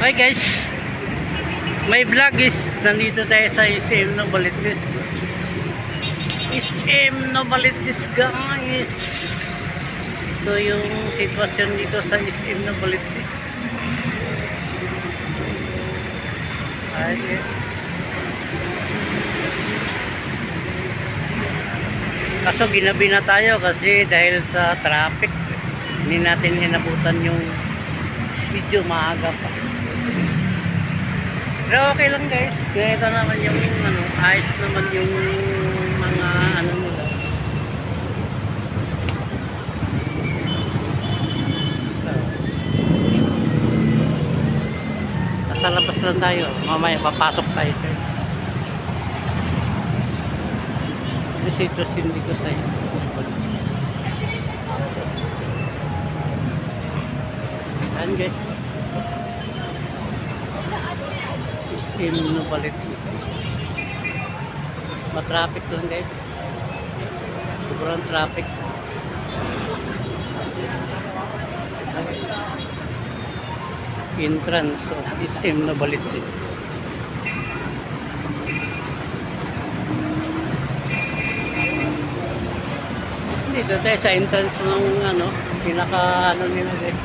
Hi guys, may vlog is nandito tayo sa SM Novaliches. SM Novaliches guys. Ito yung sitwasyon dito sa SM Novaliches. Hi guys. Kaso ginabi na tayo kasi dahil sa traffic hindi natin inabutan yung video, maaga pa. Pero okay lang guys, ganito naman yung ayos naman yung mga nila. Nasa labas lang tayo, mamaya papasok tayo guys. Ito dito sa ayan guys, SM Novaliches. Matraffic lang guys, sobrang traffic. Entrance of SM Novaliches. Dito tayo sa entrance ng pinaka nila guys.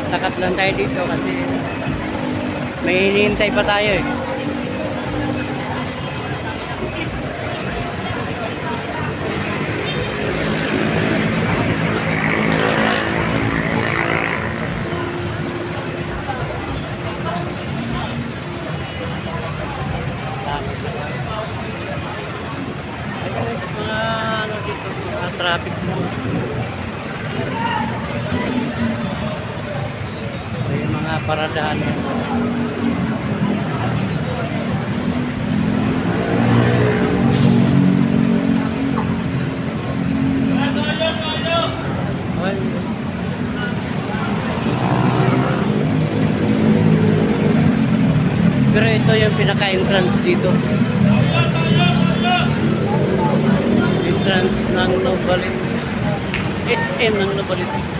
Takat lang tayo dito kasi may hinihintay pa tayo eh. Mga dito, mga traffic mo. Yung mga paradahan. Pero ito yung pinaka-entrance dito. Entrance ng Novaliches. SM ng Novaliches.